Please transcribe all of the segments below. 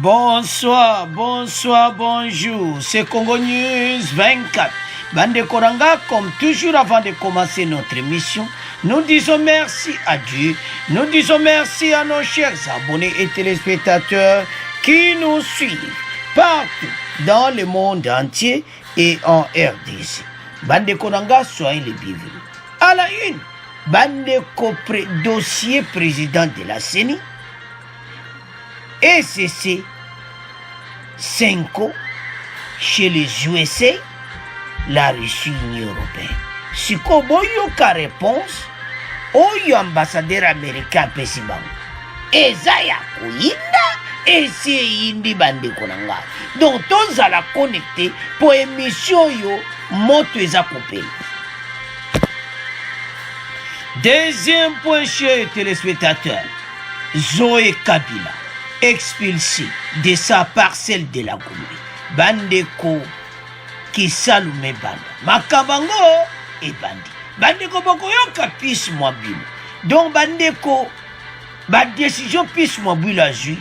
Bonsoir, bonsoir, bonjour. C'est Congo News 24. Bande Koranga, comme toujours avant de commencer notre émission, nous disons merci à Dieu. Nous disons merci à nos chers abonnés et téléspectateurs qui nous suivent partout dans le monde entier et en RDC. Bande Koranga, soyez les bienvenus. À la une, Bande dossier président de la CENI. ECC 5 chez les USA, la Russie, l'Union européenne. Si Koboyo ka réponse, Oyo ambassadeur américain Pesibango. Ezaya Kouinda, et c'est Indi Bande Konanga. Donc, tous à la connecter pour émission yo, moto eza coupé. Deuxième point, chers téléspectateurs, Zoé Kabila expulsé de sa parcelle de la Gombe. Bandeko qui salume banda. Makabango et bandi. Bandeko boko yoka pis mobile. Donc bandeko ba décision pis mobile a joué.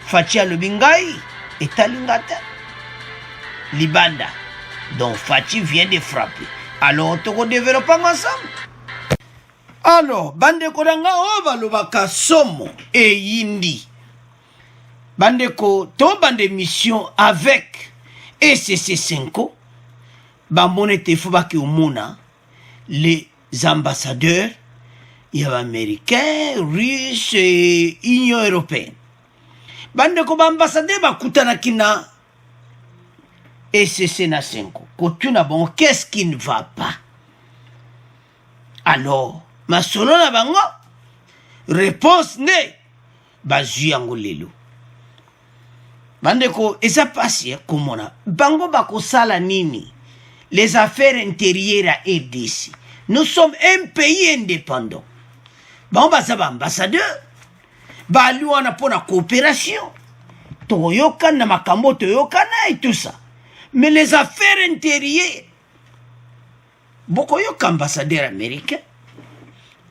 Fatia Lobingai et Talingata. Libanda. Donc Fati vient de frapper. Alors on développe ensemble. Alors bandeko danga ova lobaka somo et yindi. Bandeko, ton bande mission avec ECC5, Bambonete Fubaki Umuna, les ambassadeurs américains, russes et Union européenne. Bandeko, ambassadeur Bakutana Kina ECC na 5. Kotuna bon, qu'est-ce qui ne va pas? Alors, ma solo na bango, réponse ne, Bazuyango lelo. Bandeko, eza passé comme on a. Bango bako sala nini. Les affaires intérieures à RDC. Nous sommes un pays indépendant. Bango basaba ambassadeur. Balu wana pona coopération. Toyoka na makambo toyoka na et tout ça. Mais les affaires intérieures. Boko yoka ambassadeur américain.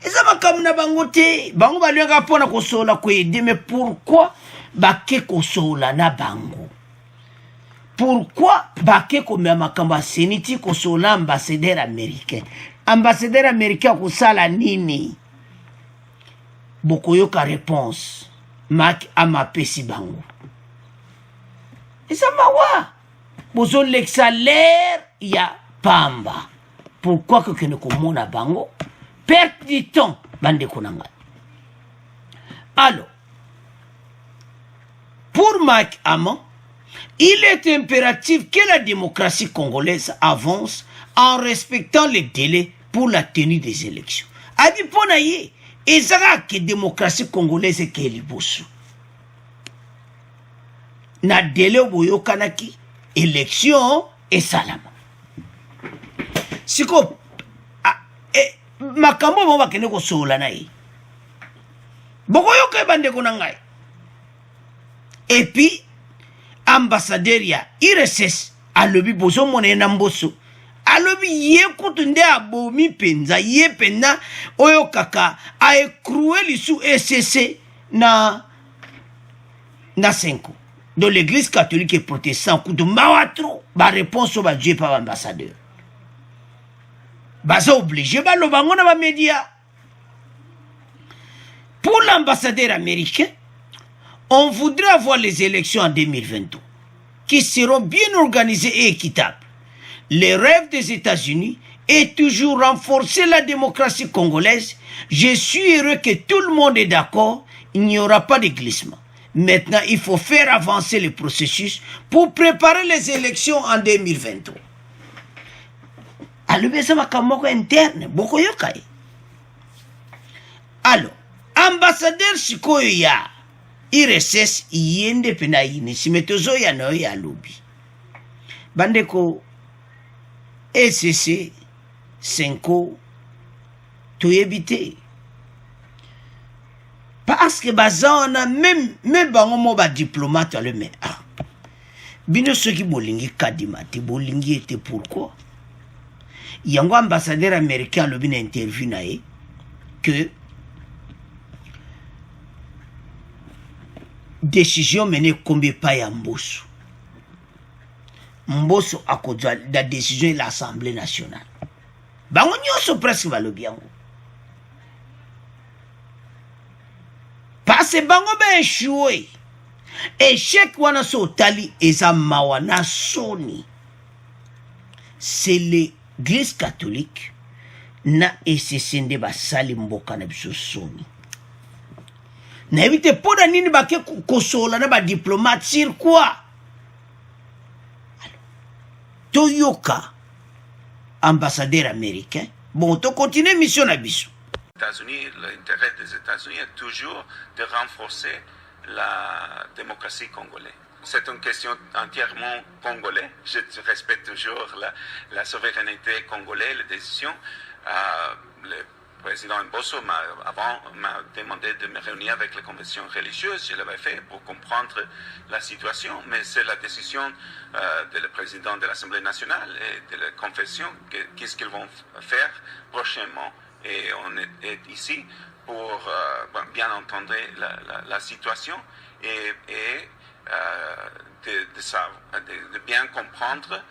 Eza makambo na bango te. Bango balu yaka pona kosola ko aider. Mais pourquoi? Bake kosola na bango. Pourquoi bake komea makamba seniti kosola ambassadeur américain? Ambassadeur américain kosala nini? Bokoyoka réponse. Mak amapesi bango. Esa mawa. Bozo l'exalaire ya pamba. Pourquoi que ne komona bango? Perte du temps. Bande konanga. Alors. Pour Mike Hamon, il est impératif que la démocratie congolaise avance en respectant les délais pour la tenue des élections. Adi ponaye, ezara que démocratie congolaise est libosu. Na délai boyo kanaki, élection et salama. Siko, makambo mwa kene ko sola na ye. Boko yoka bande konangai. Et puis, ambassadeur ya IRSS, alobi bozo mone namboso. Alobi ye kutunde abomi penza, ye pena, oyo kaka, a écroué l'issue ECC na 5. Dans l'église catholique et protestante, kutu mawatro, ba réponse au ba Dieu par ambassadeur. Baza obligé, ba lobango na ba média. Pour l'ambassadeur américain, on voudrait avoir les élections en 2022 qui seront bien organisées et équitables. Le rêve des États-Unis est toujours renforcer la démocratie congolaise. Je suis heureux que tout le monde est d'accord. Il n'y aura pas de glissement. Maintenant, il faut faire avancer le processus pour préparer les élections en 2023. Alors, ambassadeur Sikoya IRSS yende pena yini simetozo ya no ya lobby. Bandeko ECC 5 toyebite. Parce que bazana même bango mo ba diplomate le mais bino soki bolingi kadima ti bolingi était pourquoi? Yango ambassadeur américain lobi na interview na que décision menée combien pas ya Mbosso. Mbosso a kodwa la décision de l'Assemblée nationale. Bango nyonso presque balobi yango. Parce que bango ba échoué. Échec wana so tali eza mawana soni. C'est l'église catholique na esesende basali mboka na biso soni. Na évite poda nini bake kosola na ba diplomate sur quoi? Toyoka ambassadeur américain. Bon, to continue mission na biso. États-Unis, l'intérêt des États-Unis est toujours de renforcer la démocratie congolaise. C'est une question entièrement congolaise. Je respecte toujours la souveraineté congolaise, les décisions. Le président Mbosso m'a demandé de me réunir avec les conventions religieuses. Je l'avais fait pour comprendre la situation, mais c'est la décision du président de l'Assemblée nationale et de la confession, qu'est-ce qu'ils vont faire prochainement. Et on est ici pour bien entendre la situation et de bien comprendre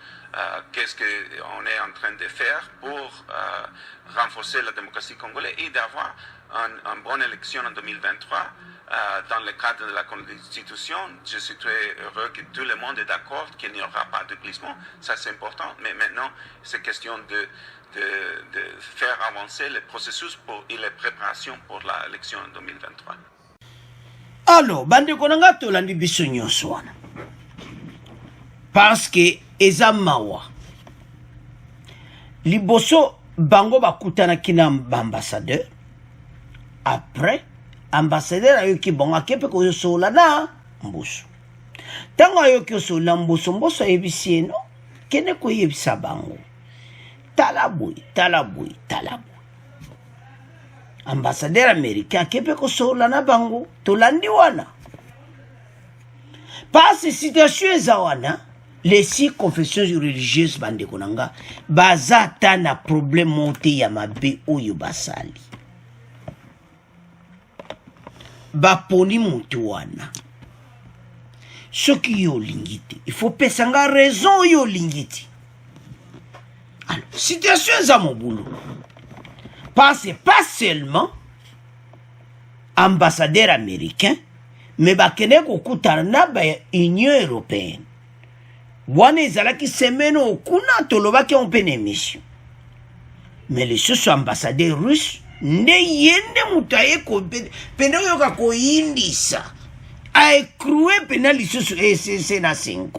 qu'est-ce qu'on est en train de faire pour renforcer la démocratie congolaise et d'avoir une bonne élection en 2023 dans le cadre de la Constitution. Je suis très heureux que tout le monde est d'accord qu'il n'y aura pas de glissement. Ça, c'est important. Mais maintenant, c'est question de faire avancer le processus et les préparations pour l'élection en 2023. Alors, bande konanga tolandi biso nyonso wana. Parce que eza mawa. Liboso bango bakutana kina ambassadeur. Après, ambassadeur ayoki bongo akepe ko sola na Mbosso. Tango ayoki sola Mbosso, Mbosso yebisi no kene ko yebisa bango. Talaboui. Ambassadeur américain kepe ko sola na bango tolandi wana. Pas ces situations zawana les 6 confessions religieuses bande konanga bazata na problème monté ya mabe oyo basali. Baponi mutu wana. Soki yo lingiti, il faut pesanga raison yo lingiti. Alors, situation za mon boulot. Parce que pas seulement ambassadeur américain, mais bakene kokutana na ba Union européenne. Wana ezalaki semaine okuna tolobaki on pene mission. Mais les sous ambassadeurs russes ne yende mutaye ko pena yoka ko indisa. A écroué pena lisusu ECC na 5.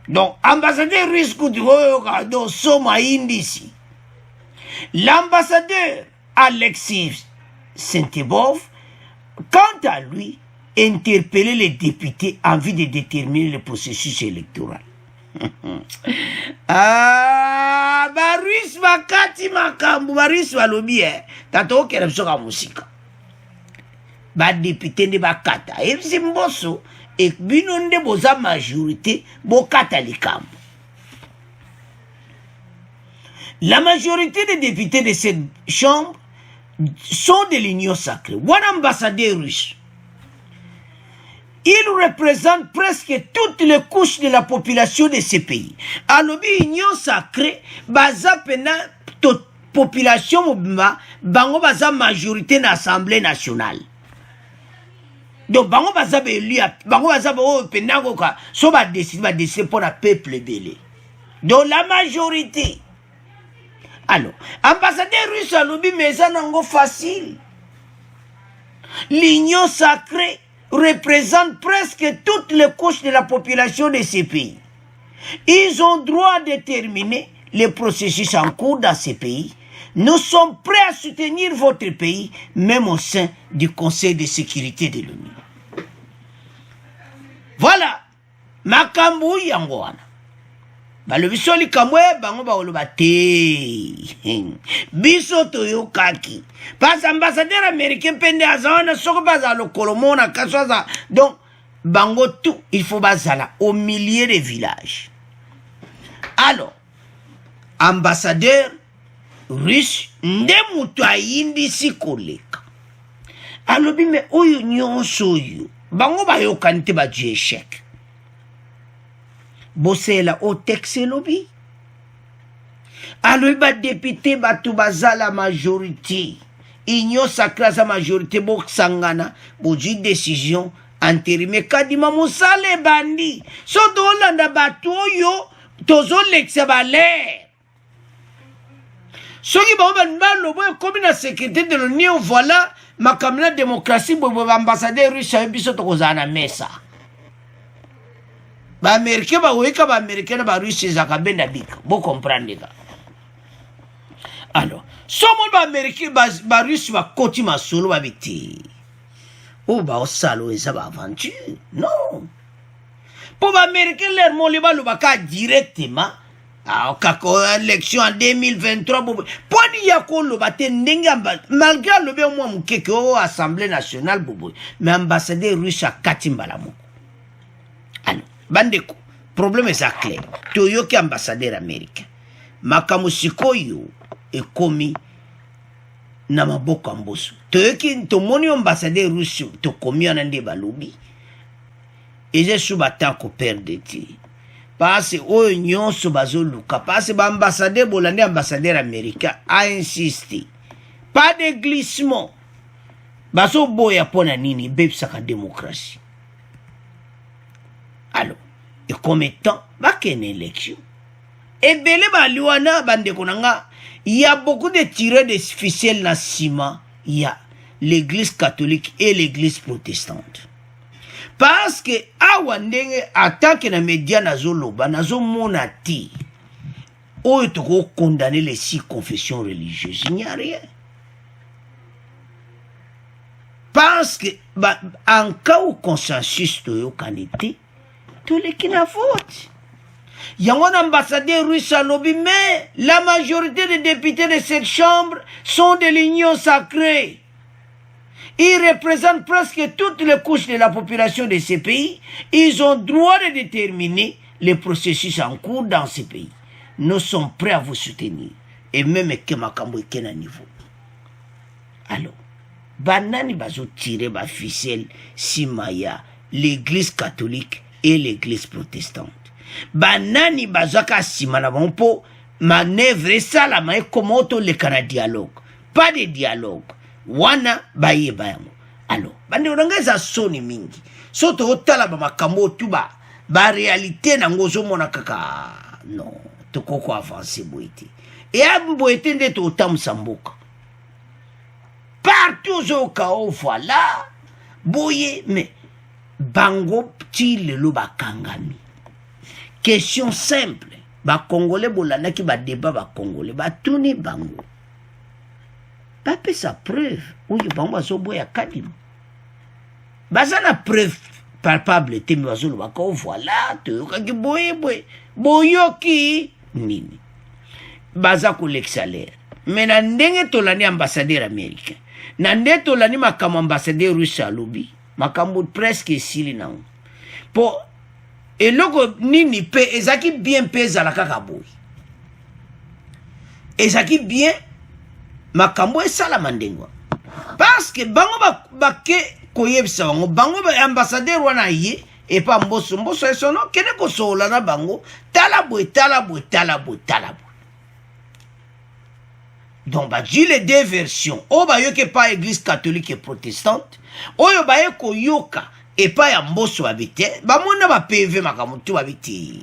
Donc ambassadeur russe kuti yoka do soma indisi. L'ambassadeur Alexis Sentebov, quant à lui, interpellait les députés en vue de déterminer le processus électoral. Ah, Baris Makati Makambu, Baris Walobi, tato kera msoka musika. Ba député de Bakata, et Mbosso, et binonde boza majorité, bokata likambu. La majorité des députés de cette chambre sont de l'Union sacrée. One ambassadeur russe. Il représente presque toutes les couches de la population de ce pays. Alors, l'Union sacrée, baza pena population bango baza majorité dans l'Assemblée nationale. Donc, bango baza élu, bango baza pena goka, so ba décider pour le peuple belé. Donc, la majorité. Alors, ambassadeur russe à l'obi, mais ça n'a pas facile. L'Union sacrée représente presque toutes les couches de la population de ces pays. Ils ont droit de déterminer les processus en cours dans ces pays. Nous sommes prêts à soutenir votre pays, même au sein du Conseil de sécurité de l'ONU. Voilà. Makambu yangoana. Balobiso likamwe bango baoloba te. Biso toyokaki. Pas ambassadeur américain pende azana soko baza lo kolomona kaswaza. Donc bango tout il faut bazala au milieu des villages. Alors ambassadeur russe nde mutu ayindi si koleka. alobi me oyo nyonso oyo bango bayokani te badu échec bosela o texte elobi alobi badepute bato bazala majorité union sacrée aza majorité bosangana bozwi décision anterime kadima mosala ebandi so toolanda bato oyo tozolekisa balaire soki bango balobo ekomi na sécurité de l'union voilà makambo na démocratie boye baambassadeur russe ayo biso tokozala na mesa baaméricain bakoyika baaméricain na barusse ezalaka be na bika bocomprendre ka alors somo baaméricain barusse bakoti masolo babi te oyo baosala oyo eza baaventure non mpo baaméricain ler moli balobaka directement kako élection en 2023 poni ya koloba te ndenge malgré alobi mwa mokeke oyo assemblée nationale boboy mais ambassadeur russe akati mbala moko alors bandeko problème eza clair toyoki ambassadeur américain makambo sikoyo ekomi na maboko ya mboso toyoki tomoni ambassadeur russe tokomi wana nde balobi eza su batan koperde te parce oyo nyonso bazoluka parce baambassadeur bolandi ambassadeur américain a insisté pas de glissement bazoboya mpo na nini bebisaka démocratie alors ekome temps bakene élection ebele bali wana bandeko na nga il y a beaucoup de tireurs de ficelles na nsima ya l'église catholique et l'église protestante parce que awa ndenge attaque na média nazoloba nazomona te oyo tokokondamner les 6 confessions religieuses il n'y a rien parce que en cas où consensus toyokani te toleki na vote yango na ambassadeur russe alobi mais la majorité des députés de cette chambre sont de l'union sacrée. Ils représentent presque toutes les couches de la population de ces pays. Ils ont droit de déterminer les processus en cours dans ces pays. Nous sommes prêts à vous soutenir. Et même que makambo ekena niveau. Alors, banani bazo tirer ba ficelle simaya l'église catholique et l'église protestante. Banani bazaka simana mpo manœuvre sala ma komoto le kana dialogue. Pas de dialogue. Wana baye bayango. Alors, bande orangeza soni mingi. Soto otala ba makambo tuba ba réalité na ngozo mona kaka. Non, tokoko avancer boité. Et amboité nde to tamsamboka. Partout au kao voilà. Boye mais bango ti lelo bakangami. Question simple. Ba Congolais bolana ki ba débat ba Congolais ba tuni bango. Pape sa preuve où il va so boya kadima. Baza na preuve palpable te mwazo lo bako voilà te yoki boyoki nini. Baza ko l'exalaire. Mais na ndenge tolani ambassadeur américain. Na ndenge tolani makamo ambassadeur russe alobi. Makambo presque sili na on. Po eloko nini pe ezaki bien pesa la kaka boy. Ezaki bien makambo esala mandengwa parce que bango bake koyebisa bango ambassadeur wana ye et pas mboso esono kene ko sola na bango talabo. Donc les deux versions o ba yoke pas église catholique et protestante oyo ba yeko yoka et pas ya mboso habité ba mona ba PV makambo tu habité.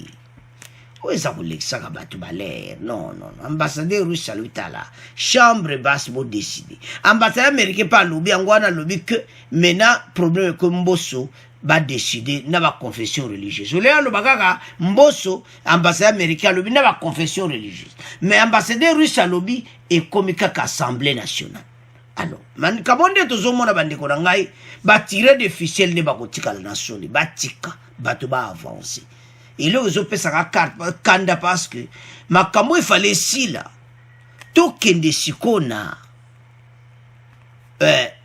Oui, ça vous l'exaga batu balère. Non. Ambassadeur russe à l'Utala. Chambre basse pour décider. Ambassadeur américain par lobby, angwana lobby que maintenant, problème que Mbosso va décider n'a pas confession religieuse. Oléa le bagaga, Mbosso, ambassadeur américain lobby n'a pas confession religieuse. Mais ambassadeur russe à lobby est comme assemblée nationale. Alors, man kabonde to zomo na bande ko ngai ba tirer des ficelles ne ba kotika la nation, ba tika, ba to ba avancer. Et là, ils ont fait sa carte, kanda parce que makambo il fallait si là, tout kende sikona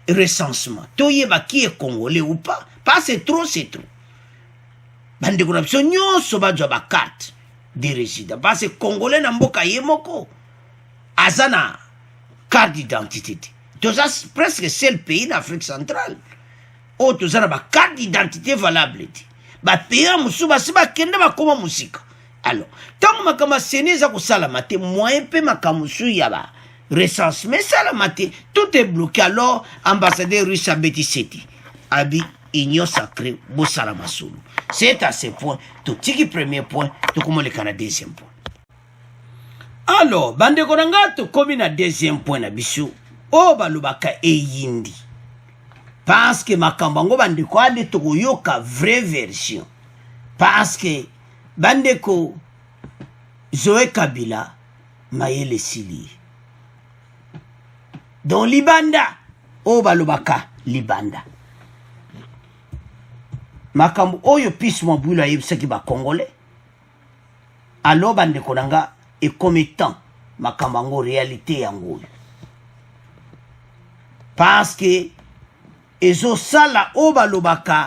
recensement, tout yeba qui est congolais ou pas, pas c'est trop. Bande corruption nyo soba joba carte de résident, parce que congolais na mboka yemoko azana carte d'identité. toza presque seul pays d'Afrique centrale oyo toza na carte d'identité valable te bapays mosusu basi bakende bakoma mosika. Alors ntango makambo ya seni eza kosalama te moyen mpe makambo mosusu ya ba recensement esalama te, tout est bloqué. Alors ambassadeur russe abeti seti abi union sacrée bosala masolo. C'est à ce point totiki premier point tokomoleka na deuxième point. Alors bandeko na nga tokomi na deuxième point na biso oyo balobaka eyindi parce que makambo yango bandeko ade tokoyoka vraie version parce que bandeko Zoé Kabila mayele sili donc libanda oyo balobaka libanda makambo oyo Peace Mabwilo ayebisaki bakongolais. Alors bandeko na nga ekomi temps makambo yango réalité yango parce que ezosala oyo balobaka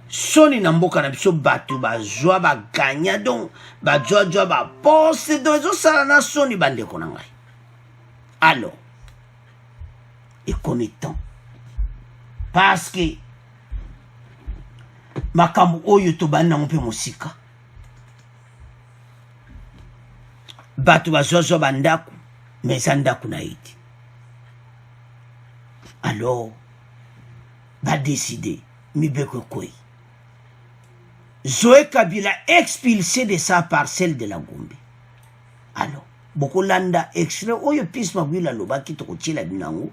soni na mboka na biso bato bazwa baganya donc bazwazwa baposte donc ezosala na soni bandeko na ngai. Alors ekomi temps parce que makambo oyo tobandi nango mpe mosika bato bazwazwa bandako mais eza ndako na ye te. Alors badécide mibeko kwei Zoé Kabila expulsé de sa parcelle de la Gombe. Alors bokolanda extrait oyo Peace Mabwilo alobaki tokotiela binango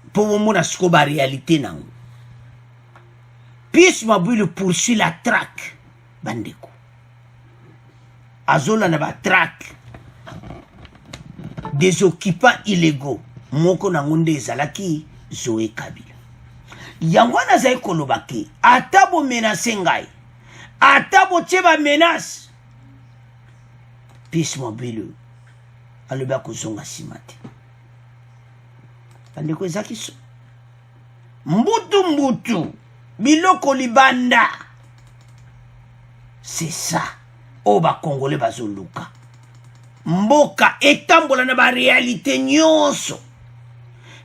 mpo bomona siko baréalité nango. Peace Mabwilo poursuit la traque bandeko azolanda batraque des occupants illégaux moko nango nde ezalaki Zoé Kabila. Yango wana azali koloba ke ata bomenase ngai ata botie bamenase Peace Mabwilo alobi akozonga nsima te. bandeko ezalaki so mbutu biloko libanda. C'est ça oyo bakongolais bazoluka mboka etambola na baréalité nyonso.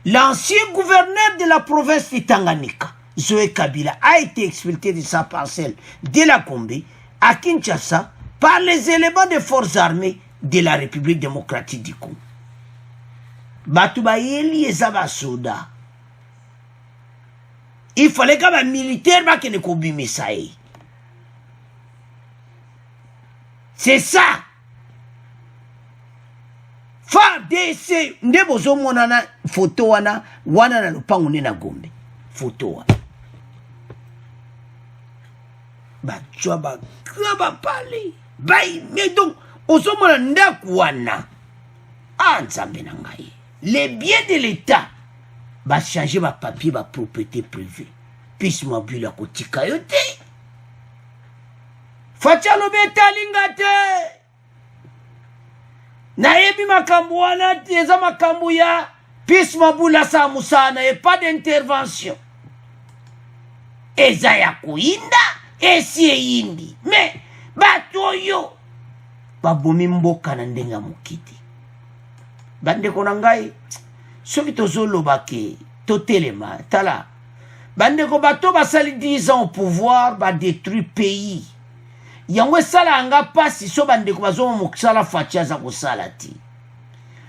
L'ancien gouverneur de la province de Tanganyika, Zoé Kabila, a été expulsé de sa parcelle de la Gombe à Kinshasa par les éléments des forces armées de la République démocratique du Congo. Batouba yeli ezaba soda. Il fallait que les militaires ne kobimisa. C'est ça. FARDC nde bozo monana photo wana na lupango ne na Gombe photo wana bachwa ba pale bai mais donc ozo mona ndaku wana nzambe na ngai les biens de l'état ba changer ba papier ba propriété privée Peace Mabwilo akotika yo te facha lobeta lingate. Nayebi makambo wana eza makambo ya Peace Mabwilo sa musana et pas d'intervention. Eza ya kuinda esi eyindi. Mais bato yo babomi mboka na ndenga mokiti. Bandeko na ngai soki tozoloba ke totelema tala. Bandeko bato basali 10 ans au pouvoir ba détruire pays. Yango esala anga pasi so bandeko bazoma mokisala fatia za kosala ti.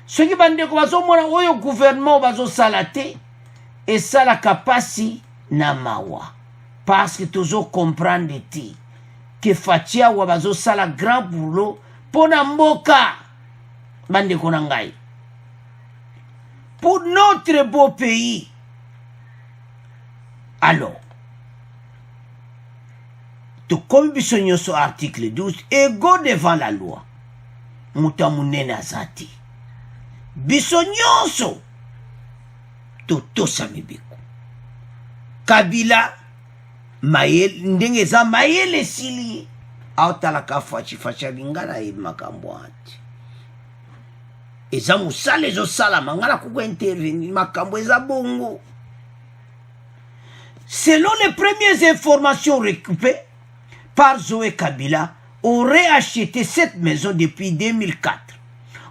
Soki bandeko bazomona oyo gouvernement bazosala te esala kapasi na mawa. Parce que tozo comprendre ti que fatia wa bazosala grand boulot pona mboka bandeko na ngai. Pour notre beau pays. Alors comme biso nyonso article 12 égaux devant la loi muta munene azati biso nyonso totosa mibeko. Kabila mayele ndenge za mayele sili aotala ka fachi lingana e makambo ati eza musala ezosala mangala kuko intervenir makambo eza bongo. Selon les premières informations récupérées par Zoé Kabila, aurait acheté cette maison depuis 2004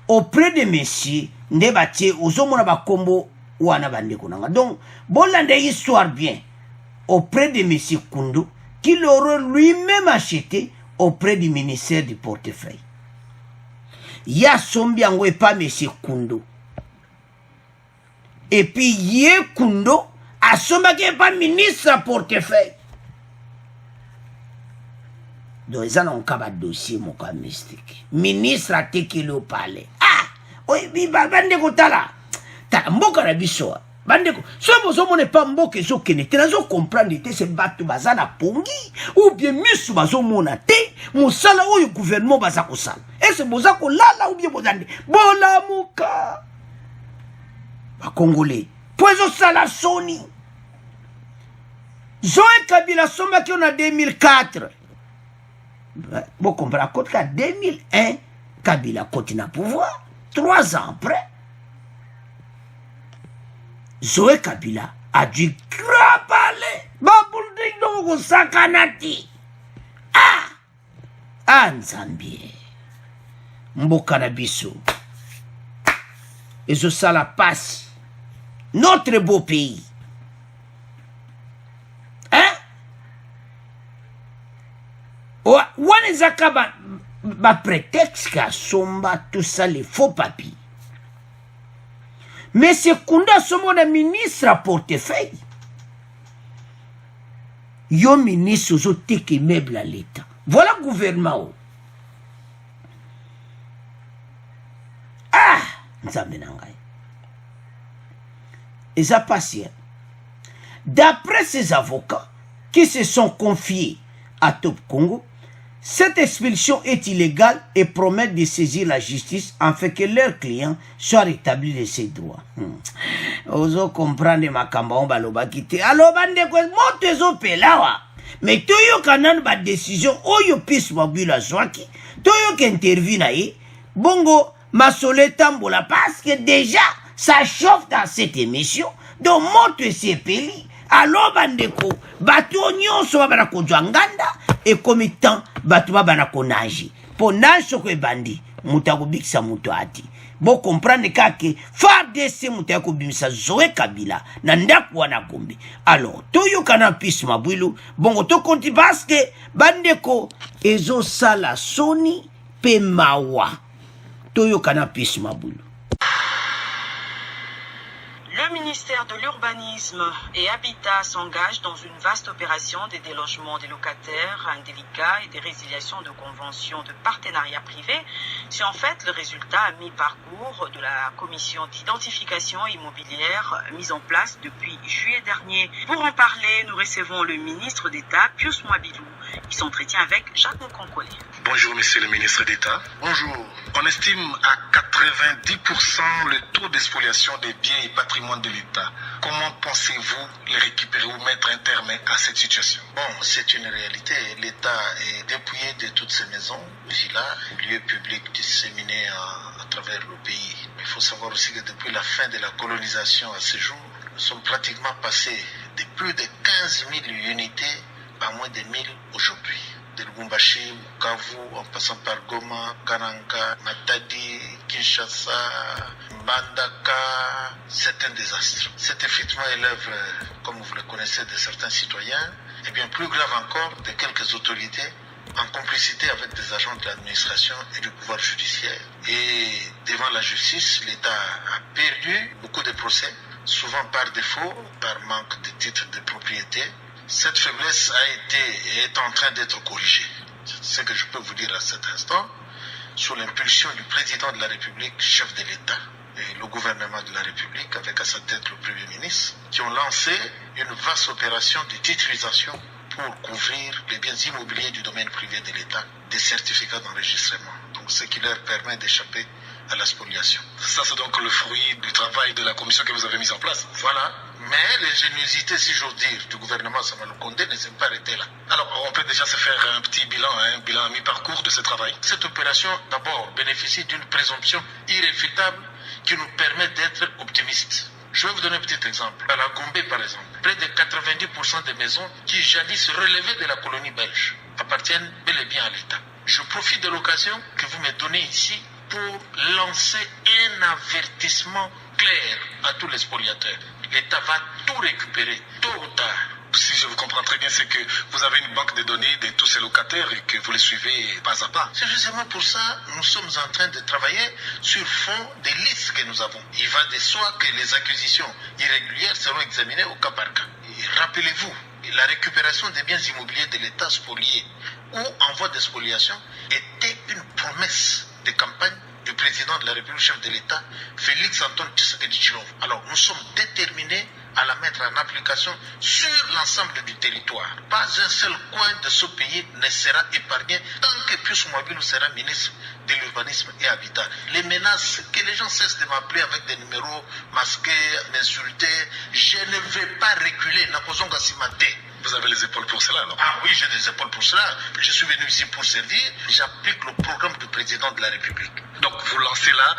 auprès de messieurs nde batie ozomona bakombo wana bandeko nanga. Donc bolande histoire bien auprès de M. Koundou, qui l'aurait lui-même acheté auprès du ministère du portefeuille. Ya sombiango et pas M. Koundou. Et puis Yé Koundou a sombiango pas ministre portefeuille. Donc ils ont un dossier mon cas mystique. Ministre a teki le palais. Ah, oui, bande kotala. Ta mboka na biso. Bande ko. So bozo mone pas mboka zo kene. Te nazo comprendre te se batu bazana pongi ou bien misu bazo mona te. Musala oyo gouvernement baza ko sala. Et c'est boza ko lala ou bien bozande. Bola muka. Ba Congolais. Pozo sala soni. Zoé Kabila soma ki on a 2004. Vous comprenez, à 2001, Kabila continue à pouvoir. 3 ans après, Zoé Kabila a dû crapaler. Babouldik donc sakanati. Ah, Nzambie. Mbokanabiso. Et ça la passe. Notre beau pays. Wanezaka ba prétexte ka somba tout ça les faux papiers. Mais c'est Kounda somo na ministre à portefeuille. Yo ministre zo teke meuble à l'état. Voilà gouvernement. Ah, nzambe nangai. Et ça passe. D'après ses avocats qui se sont confiés à Top Congo, cette expulsion est illégale et promettent de saisir la justice afin que leurs clients soient rétablis de ses droits. Ozo comprendre makamba on baloba kite. Alors bande ko moto ezo pelawa. Mais toyo kanan ba décision oyo pis mabula zwaki. Toyo ki intervient yi. Bongo masole tambola parce que déjà ça chauffe dans cette émission. Donc moto esepeli. Alors bandeko bato nyonso babana kozwa nganda et comme temps bato babana konaji po naso ko bandi mutako bikisa muto ati bo comprendre kake FARDC mutako bimisa Zoé Kabila na ndaku wana Gombe. Alors toyo kana pis mabwilu bongo to konti parce que bandeko ezo sala soni pe mawa toyo kana pis mabwilu. Le ministère de l'Urbanisme et Habitat s'engage dans une vaste opération des délogements des locataires indélicats et des résiliations de conventions de partenariat privé. C'est en fait le résultat à mi-parcours de la commission d'identification immobilière mise en place depuis juillet dernier. Pour en parler, nous recevons le ministre d'État, Pius Mwabilou, qui s'entretient avec Jacques Nkonkole. Bonjour, monsieur le ministre d'État. Bonjour. On estime à 90% le taux d'expoliation des biens et patrimoine de l'État. Comment pensez-vous les récupérer ou mettre un terme à cette situation? Bon, c'est une réalité. L'État est dépouillé de toutes ses maisons, villas, lieux publics disséminés à travers le pays. Il faut savoir aussi que depuis la fin de la colonisation à ce jour, nous sommes pratiquement passés de plus de 15 000 unités à moins de 1000 aujourd'hui. De Lubumbashi, Bukavu, en passant par Goma, Kananga, Matadi, Kinshasa, Mbandaka, c'est un désastre. Cet effritement est l'œuvre, comme vous le connaissez, de certains citoyens, et bien plus grave encore, de quelques autorités en complicité avec des agents de l'administration et du pouvoir judiciaire. Et devant la justice, l'État a perdu beaucoup de procès, souvent par défaut, par manque de titres de propriété. Cette faiblesse a été et est en train d'être corrigée. C'est ce que je peux vous dire à cet instant, sous l'impulsion du président de la République, chef de l'État, et le gouvernement de la République, avec à sa tête le Premier ministre, qui ont lancé une vaste opération de titrisation pour couvrir les biens immobiliers du domaine privé de l'État, des certificats d'enregistrement. Donc ce qui leur permet d'échapper à la spoliation. Ça, c'est donc le fruit du travail de la commission que vous avez mise en place. Voilà. Mais l'ingéniosité, si j'ose dire, du gouvernement Samuel Condé ne s'est pas arrêtée là. Alors, on peut déjà se faire un petit bilan, un bilan à mi-parcours de ce travail. Cette opération, d'abord, bénéficie d'une présomption irréfutable qui nous permet d'être optimistes. Je vais vous donner un petit exemple. À la Gombe, par exemple, près de 90% des maisons qui jadis relevaient de la colonie belge appartiennent bel et bien à l'État. Je profite de l'occasion que vous me donnez ici pour lancer un avertissement clair à tous les spoliateurs. L'État va tout récupérer, tôt ou tard. Si je vous comprends très bien, c'est que vous avez une banque de données de tous ces locataires et que vous les suivez pas à pas. C'est justement pour ça que nous sommes en train de travailler sur fond des listes que nous avons. Il va de soi que les acquisitions irrégulières seront examinées au cas par cas. Et rappelez-vous, la récupération des biens immobiliers de l'État spoliés ou en voie de spoliation était une promesse de campagne du président de la République, chef de l'État, Félix Antoine Tshisekedi Tshilombo. Alors nous sommes déterminés à la mettre en application sur l'ensemble du territoire. Pas un seul coin de ce pays ne sera épargné tant que Pius Mwabilu sera ministre de l'urbanisme et habitat. Les menaces, que les gens cessent de m'appeler avec des numéros masqués, m'insulter, je ne vais pas reculer. Vous avez les épaules pour cela, non? Ah oui, j'ai des épaules pour cela. Je suis venu ici pour servir. J'applique le programme du président de la République. Donc vous lancez là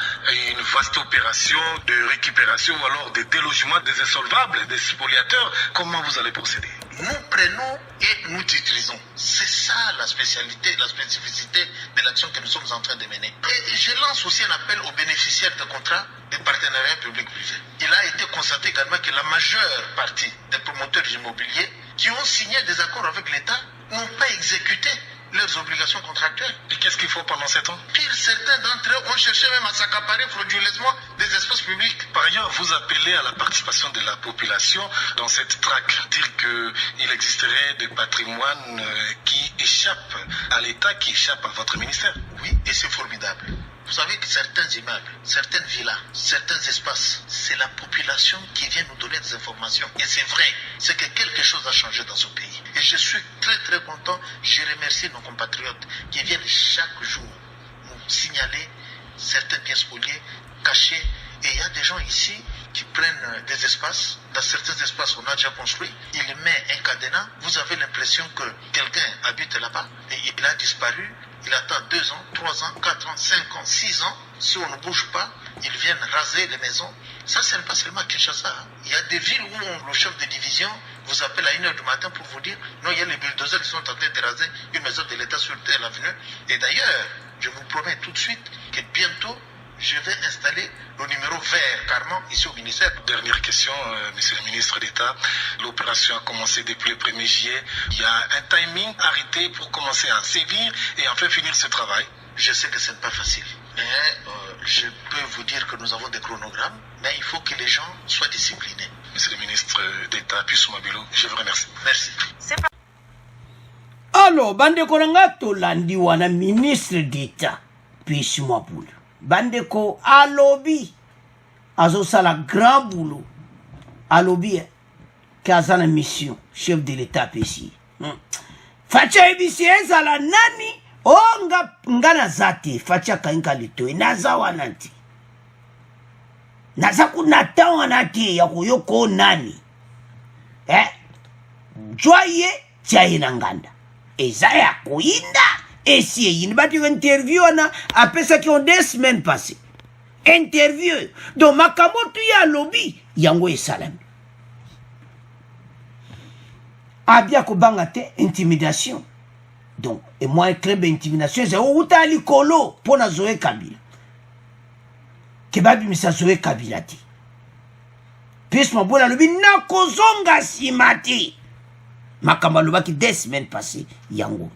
une vaste opération de récupération ou alors de délogement des insolvables, des spoliateurs. Comment vous allez procéder? Nous prenons et nous titrisons. C'est ça la spécialité, la spécificité de l'action que nous sommes en train de mener. Et je lance aussi un appel aux bénéficiaires de contrats de partenariat public-privé. Il a été constaté également que la majeure partie des promoteurs immobiliers qui ont signé des accords avec l'État n'ont pas exécuté leurs obligations contractuelles. Et qu'est-ce qu'il faut pendant 7 ans? Pire, certains d'entre eux ont cherché même à s'accaparer frauduleusement des espaces publics. Par ailleurs, vous appelez à la participation de la population dans cette traque. Dire qu'il existerait des patrimoines qui échappent à l'État, qui échappent à votre ministère. Oui, et c'est formidable. Vous savez que certains immeubles, certaines villas, certains espaces, c'est la population qui vient nous donner des informations. Et c'est vrai, c'est que quelque chose a changé dans ce pays. Et je suis très très content, je remercie nos compatriotes qui viennent chaque jour nous signaler certains biens spoliés, cachés. Et il y a des gens ici qui prennent des espaces. Dans certains espaces, on a déjà construit. Il met un cadenas. Vous avez l'impression que quelqu'un habite là-bas et il a disparu. Il attend 2 ans, 3 ans, 4 ans, 5 ans, 6 ans. Si on ne bouge pas, ils viennent raser les maisons. Ça, ce n'est pas seulement Kinshasa. Il y a des villes où le chef de division vous appelle à 1h du matin pour vous dire non, il y a les bulldozers qui sont en train de raser une maison de l'État sur telle avenue. Et d'ailleurs, je vous promets tout de suite que bientôt, je vais installer le numéro vert carrément ici au ministère. Dernière question, monsieur le ministre d'État. L'opération a commencé depuis le 1er juillet. Il y a un timing arrêté pour commencer à sévir et enfin finir ce travail. Je sais que ce n'est pas facile. Mais je peux vous dire que nous avons des chronogrammes, mais il faut que les gens soient disciplinés. Monsieur le ministre d'État, Pius Mwabilu, je vous remercie. Merci. Alors, bandeko nanga tolandi wana ministre d'État, Pius Mwabilu. Bandeko alobi azosala grand boulot alobi kazana mission chef de l'État pesi facha ebisi ezala nani nga naza te facha kainka litoe naza wana te naza kunata wana te ya koyoko nani jwa ye tia ye na nganda eza ya koyinda esi eyini batiko interview wana apesaki en 2 semaines passées interview donc makambo tu ya lobi yango esalami abia kobanga te intimidation donc et moi club intimidation c'est outa likolo pona Zoé Kabila kebabimisa Zoé Kabila te Pius Mwabilu alobi nakozonga nsima te makambo alobaki 2 semaines passées yango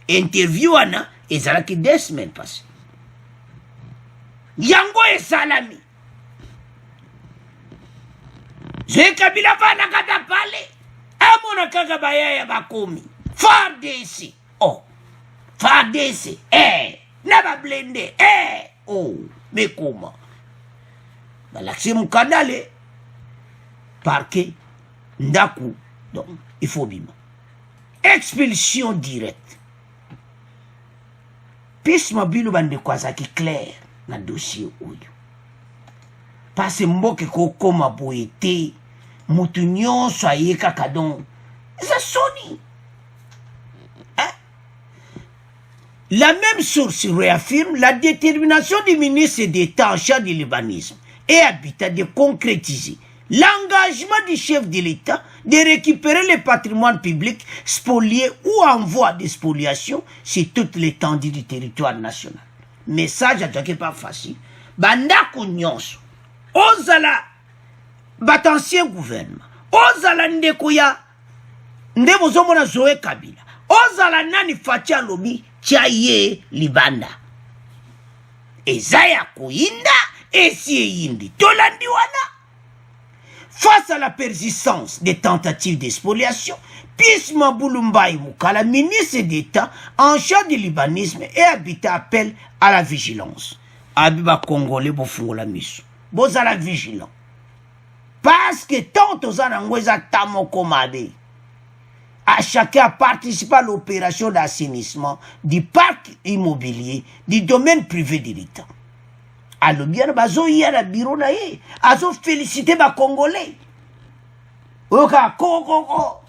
interview wana ezalaki 2 semaines passées yango esalami Zoé Kabila vana kata pale amona kaka bayaya bakomi FARDC FARDC na bablende mekoma balakisi mukandale parquet ndaku donc il faut bima expulsion directe. Pius Mwabilu bandeko azaki clair na dossier oyo parce mboke kokoma boye te mutu nyonso aye kaka don eza soni La même source réaffirme la détermination du ministre d'État en charge de l'urbanisme et habitat de concrétiser l'engagement du chef de l'État de récupérer le patrimoine public spolié ou en voie de spoliation sur toute l'étendue du territoire national. message ataki pas facile bandako nyonso ozala batancien gouvernement ozala ndeko ya nde bozomona Zoé Kabila ozala nani Fatia alobi tia ye libanda eza ya koyinda esi eyindi tolandi wana. Face à la persistance des tentatives d'expoliation, Pius Maboulou Mbaye Moukala, ministre d'État en charge du libanisme et habitat, appelle à la vigilance. Abiba Congolais bofungola miso. Bozala vigilant. Parce que tant aux anangweza tamoko mabe, à chacun a participé à l'opération d'assainissement du parc immobilier du domaine privé de l'État. Alors bien bazo yara bureau na ye azo féliciter ba congolais oka ko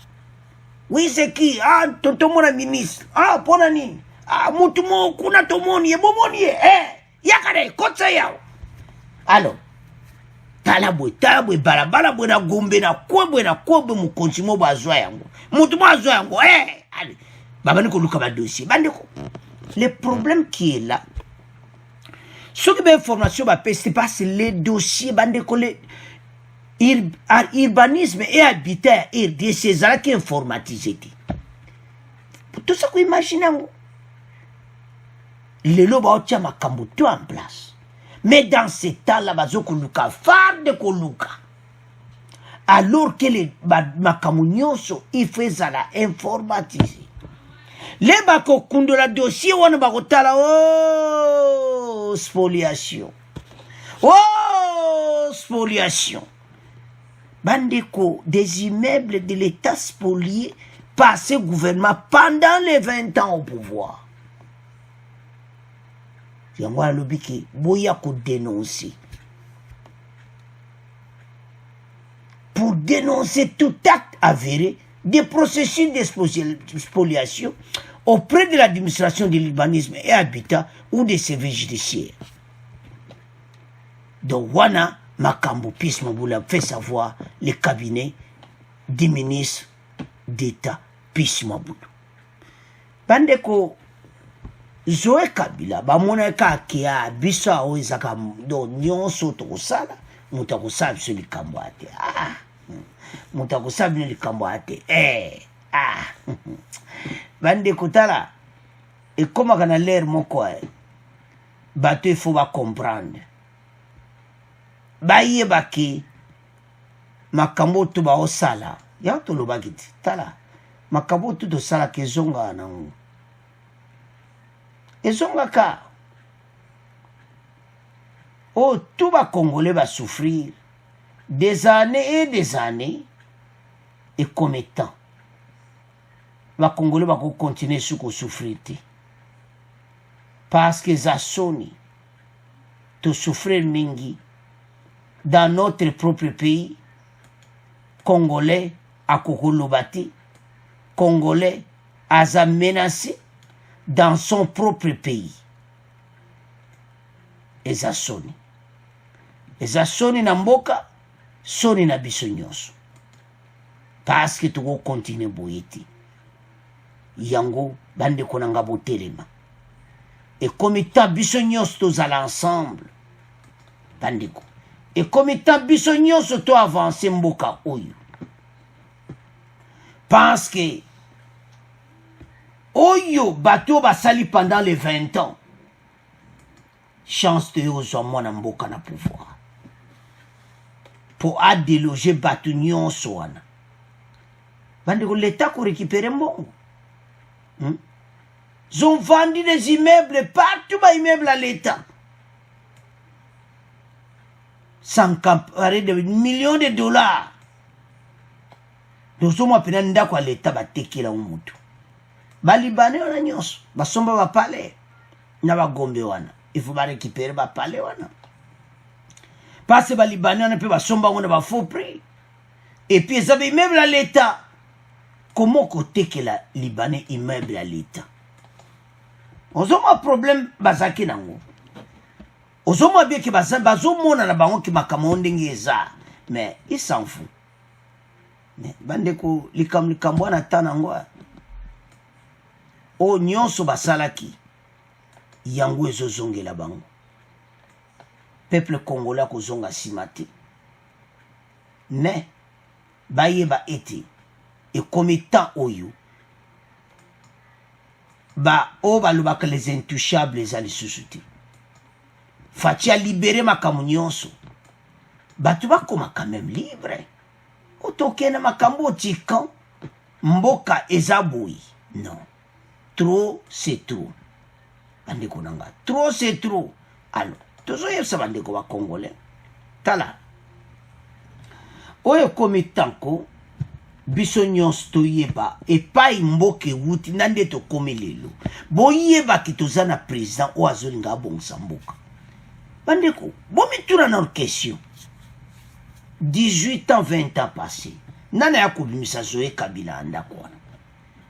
oui c'est qui ah tonton mon ministre ah pona nini ah mutu mo kuna tomoni e bomoni yakare kotsa yao. Alors talabwe balabala bwe na gombe na kwebwe mukonzi mo bazwa yango mutu mo azwa yango allez baba niko luka ba dossier bandeko. Le problème qui est là, ce qui est information, c'est pas les dossiers, urbanisme et habitat RDC, c'est ça qui est informatisé. Tout ça qu'on imagine, les lobes ont ma tout en place. Mais dans ce temps-là, bazokoluka farde koluka. Alors que les makamunyoso, il fait ça là informatisé. Les bako kundola dossier wana bakotala spoliation. Oh spoliation. Bandeko, des immeubles de l'État spoliés par ce gouvernement pendant les 20 ans au pouvoir. Yangwa lobiki boya ko dénoncer. Pour dénoncer tout acte avéré des processus d'expoliation auprès de l'administration du libanisme et habitat ou des services judiciaires. Donc, Wana Makambo Pius Maboula fait savoir le cabinet du ministre d'État Pius Maboula. Bandeko Zoé Kabila, bamona ka kia bisa o izaka do nyonso to sala, mutakosabi sur le kamboate. Mutakosabi le kamboate. Bande kotala et comme kana l'air moko bato il faut ba comprendre ba yebaki makambo to ba osala ya to lo bagiti tala makambo to sala ke zonga na ngo ezonga ka oh tout ba congolais va souffrir des années et comme temps les Congolais vont continuer à souffrir. Parce que ça sonne, de souffrir mingi dans notre propre pays, Congolais à Kokolobati, Congolais à menacé dans son propre pays. Et ça sonne. Et ça sonne na mboka, sonne na bisonyos. Parce que tu vas continuer à boyeti. Yango bande konanga botelema et comme état bisognos tous à l'ensemble bandeko et comme état bisognos to avancer mboka oyo parce que oyo bato basali pendant les 20 ans chance de aux mona mboka na pouvoir pour déloger bato nyonso wana bandeko l'état ko récupérer mbongo. Ils ont vendu des immeubles partout, des immeubles à l'État. Sans comparer de millions de dollars. Donc, si on a à l'État, il va umutu. Les Libanais, on a nyos. Les Somba va parler. Il faut récupérer le palais. Parce que les Libanais, on a pu faire faux prix. Et puis, ils avaient immeubles à l'État. Comment côté que la Libanais immeuble à l'État? On a un problème bazaki nango. On a bien que bazo mona na bango ki makamonde ngeza. Mais il s'en fout. Mais bandeko likambo na tanango. O nyonso basalaki. yango ezozongela bango peuple congolais kozonga nsima te mais bayeba ete ekomi temps oyo oyo balobaka les intouchables eza lisusu te fati alibere makambo nyonso bato bakoma quand même libre otokende makambo otika mboka eza boyi non trop c'est trop bandeko nanga trop c'est trop alors tozoyebisa bandeko bakongolais tala oyo ekomi tanko biso nyonso toyeba epai mboka ewuti na nde tokomi lelo boyebaki toza na président oyo azolinga abongisa mboka bandeko bomituna na question 18 ans 20 ans passé nana ya kobimisa Zoé Kabila ya ndako wana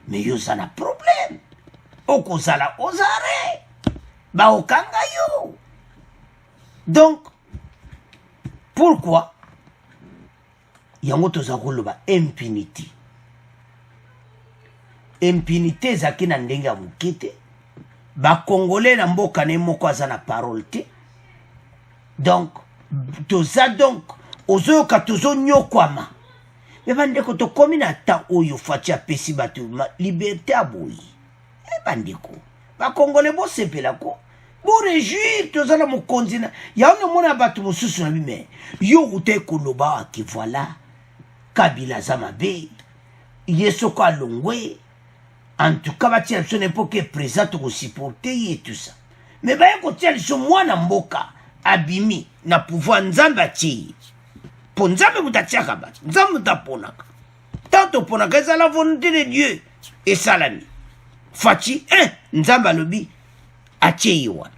mais yo oza na problème okozala ozare baokanga yo donc pourquoi yango toza koloba impunité ezalaki na ndenge ya moke te bakongolais na mboka na ye moko aza na parole te donc toza donc ozoyoka tozonyokwama me bandeko tokomi na temps oyo fati apesi bato liberté aboyi bandeko bakongolais bosepelako borejuire toza na mokonzi na yango nomona bato mosusu na bime yo utai koloba ake voilà Kabila aza mabe ye soko alongwe en tout cas batia biso n'importe présent tokosupporte ye tout ça mais baye kotia biso mwana mboka abimi na pouvoir nzambe atie po nzambe mutatiaka bato nzambe mutaponaka tant toponaka eza la volonté de Dieu esalami fati nzambe alobi atie ye wana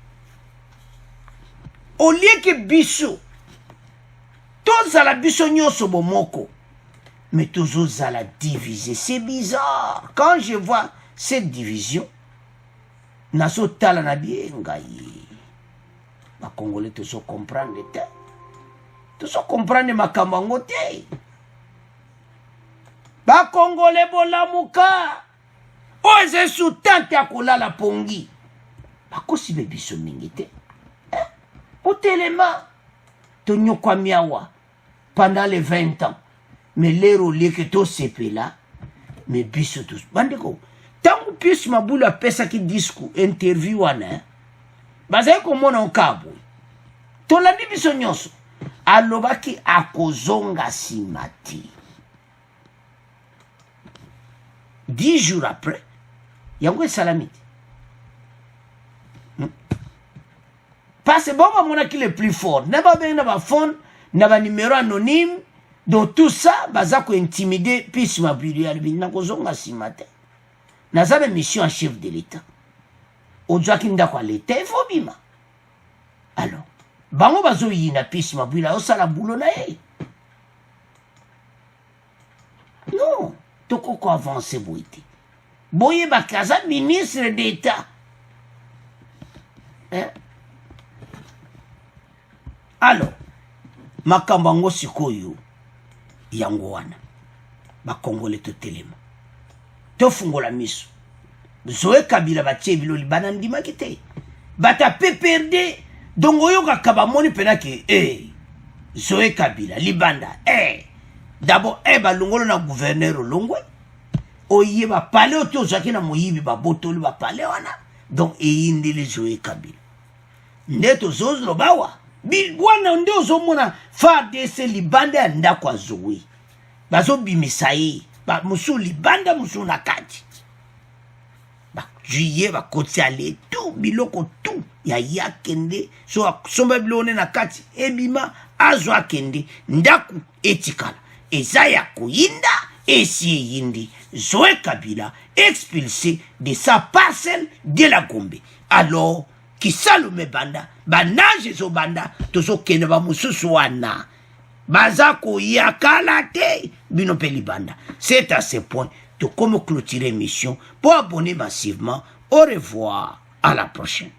au lieu que biso tozala biso nyonso bomoko mais tozozala divisé. C'est bizarre. Quand je vois cette division, naso tala na bien ngai. Ba Congolais tozo comprendre te. Tozo comprendre makambo ngo te. Ba Congolais bolamuka. Oze sutante akolala pongi. Ba kosibe biso mingi te. Otelema tonyokwa miawa pendant les 20 ans. Mais l'ero lié que tout se là, mais biso tous. Bandeko, tant que plus ma boule a pesa qui discours, interview wana, bazaye komona okabo. To la di biso nyonso. Alobaki akozonga simati. 10 jours après, yango salamiti. Parce que bon, mon qui le plus fort. N'a pas bien n'a phone, n'a pas numéro anonyme. Donc tout ça, bazako intimider, puis ma bureau n'a kozonga simate. N'a pas mission en chef de l'État. Oja kinda kwa l'État, il faut bima. Alors, bango bazo yina puis ma bureau, osala boulot na ye. Non, toko ko avancer boite. Boye bakaza ministre d'État. Hein? Alors, makambango sikoyo yango wana bakongole totelema tofungola miso Zoé Kabila batie biloli banandimaki te bata PPRD donc oyoka kabamoni pena ke Zoé Kabila libanda d'abord balongolo na gouverneur olongwe oye ba pale otozaki na moyibi ba botoli ba pale wana donc eyindele Zoé Kabila ndeto zozlo bawa wana nde ozomona FARDC libanda ya ndako ya Zoé bazobimisa ye musu libanda musu na kati juillet bakoti ale tu biloko tu ya yakende so somba bilone na kati ebima azwa kende ndaku etikala eza ya koyinda esi eyindi Zoé Kabila expulsé de sa parcelle de la Gombe. Alors Kisalume banda banage zo banda tozo kene ba mususu wana bazako yakala te bino peli banda. C'est à ce point de comment clôturer l'émission. Pour abonner massivement, au revoir, à la prochaine.